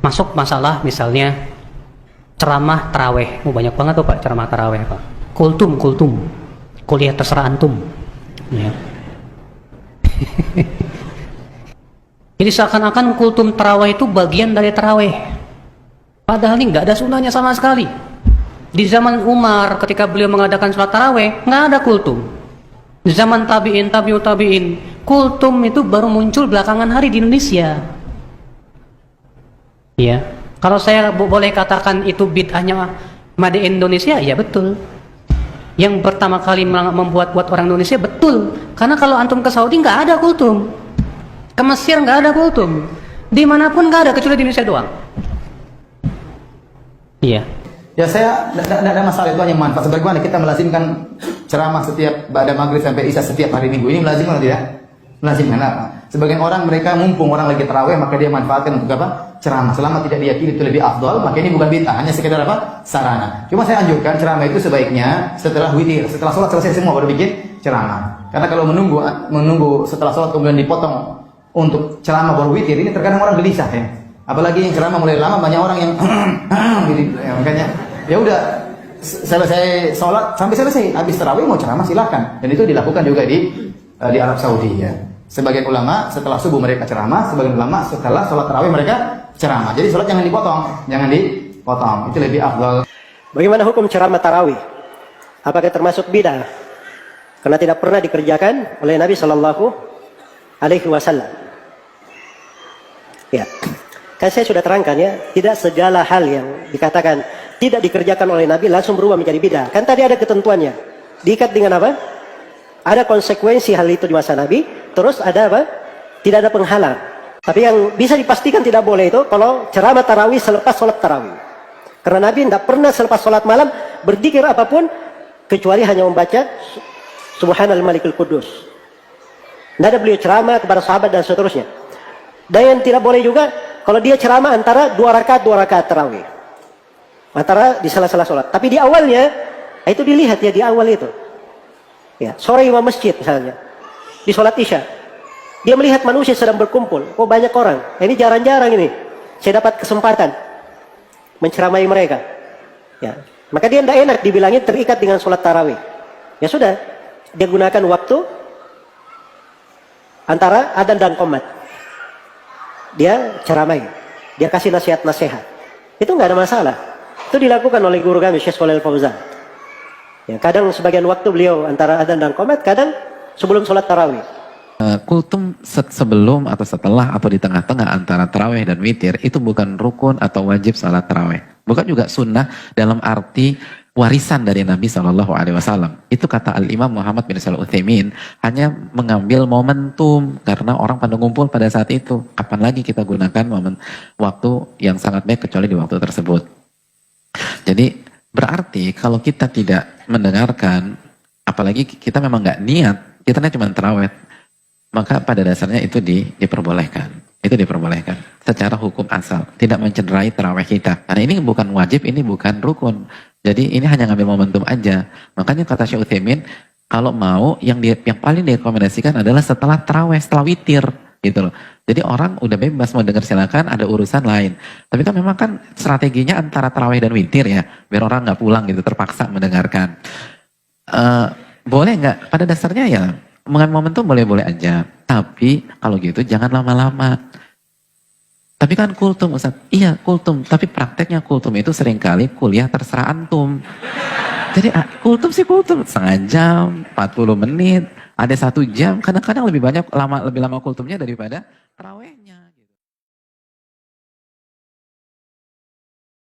Masuk masalah misalnya ceramah taraweh. Banyak banget tuh Pak ceramah taraweh Pak. Kultum, kuliah terserah antum. Ya. Jadi seakan-akan kultum taraweh itu bagian dari taraweh. Padahal ini nggak ada sunnahnya sama sekali. Di zaman Umar ketika beliau mengadakan sholat taraweh nggak ada kultum. Di zaman tabiin, tabiut tabiin, kultum itu baru muncul belakangan hari di Indonesia. Ya, kalau saya boleh katakan itu bid'ahnya Made Indonesia, ya betul. Yang pertama kali membuat orang Indonesia, betul. Karena kalau antum ke Saudi nggak ada kultum, ke Mesir nggak ada kultum, dimanapun nggak ada kecuali di Indonesia doang. Iya. Ya saya tidak ada masalah, itu hanya manfaat. Sebagaimana kita melazimkan ceramah setiap pada maghrib sampai isya setiap hari minggu, ini melazimkan atau tidak? Melazimkan apa? Sebagian orang mereka mumpung orang lagi taraweh maka dia manfaatkan untuk apa? Ceramah. Selama tidak diyakini itu lebih afdal, maka ini bukan bid'ah, hanya sekedar apa? Sarana. Cuma saya anjurkan ceramah itu sebaiknya setelah witir, setelah sholat selesai semua baru bikin ceramah. Karena kalau menunggu setelah sholat kemudian dipotong untuk ceramah baru witir, ini terkadang orang gelisah ya. Apalagi yang ceramah mulai lama, banyak orang yang gitu, ya, makanya ya udah selesai sholat sampai selesai, habis tarawih mau ceramah silakan. Dan itu dilakukan juga di Arab Saudi ya. Sebagian ulama setelah subuh mereka ceramah, sebagian ulama setelah sholat tarawih mereka ceramah. Jadi sholat jangan dipotong, itu lebih afdal. Bagaimana hukum ceramah tarawih? Apakah termasuk bid'ah? Karena tidak pernah dikerjakan oleh Nabi Shallallahu Alaihi Wasallam. Ya. Kan saya sudah terangkan ya, tidak segala hal yang dikatakan tidak dikerjakan oleh Nabi langsung berubah menjadi bid'ah. Kan tadi ada ketentuannya. Diikat dengan apa? Ada konsekuensi hal itu di masa Nabi, terus ada apa? Tidak ada penghalang. Tapi yang bisa dipastikan tidak boleh itu kalau ceramah tarawih selepas sholat tarawih. Karena Nabi tidak pernah selepas sholat malam berzikir apapun kecuali hanya membaca Subhanal Malikul Kudus. Tidak ada beliau ceramah kepada sahabat dan seterusnya. Dan yang tidak boleh juga kalau dia ceramah antara dua rakaat tarawih, antara di sela-sela sholat. Tapi di awalnya itu dilihat ya, di awal itu. Ya, sore imam masjid misalnya di sholat isya, dia melihat manusia sedang berkumpul. Oh banyak orang. Ini jarang-jarang ini saya dapat kesempatan menceramai mereka. Ya, maka dia tidak enak dibilangin terikat dengan sholat tarawih. Ya sudah, dia gunakan waktu antara adzan dan qomat. Dia ceramai, dia kasih nasihat-nasihat. Itu nggak ada masalah. Itu dilakukan oleh guru kami Syekh Shalih Al-Fauzan. Ya, kadang sebagian waktu beliau antara adzan dan qomat, kadang sebelum sholat tarawih. Kultum sebelum atau setelah atau di tengah-tengah antara tarawih dan witir itu bukan rukun atau wajib salat tarawih. Bukan juga sunnah dalam arti warisan dari Nabi SAW. Itu kata Al-Imam Muhammad bin Shalih Al-Utsaimin, hanya mengambil momentum karena orang pada ngumpul pada saat itu. Kapan lagi kita gunakan momen waktu yang sangat baik kecuali di waktu tersebut. Jadi berarti kalau kita tidak mendengarkan, apalagi kita memang nggak niat, kita cuma terawih, maka pada dasarnya itu diperbolehkan. Itu diperbolehkan secara hukum asal, tidak mencederai tarawih kita. Karena ini bukan wajib, ini bukan rukun. Jadi ini hanya ngambil momentum aja. Makanya kata Syekh Utsaimin, kalau mau yang paling direkomendasikan adalah setelah tarawih, setelah witir gitu loh. Jadi orang udah bebas mau dengar silakan, ada urusan lain. Tapi kan memang kan strateginya antara tarawih dan witir ya, biar orang nggak pulang gitu terpaksa mendengarkan. Boleh nggak? Pada dasarnya ya mengambil momentum boleh-boleh aja. Tapi kalau gitu jangan lama-lama. Tapi kan kultum Ustaz, iya kultum. Tapi prakteknya kultum itu seringkali kuliah terserah antum. Jadi kultum sih kultum, setengah jam, 40 menit, ada 1 jam. Kadang-kadang lebih lama kultumnya daripada tarawehnya.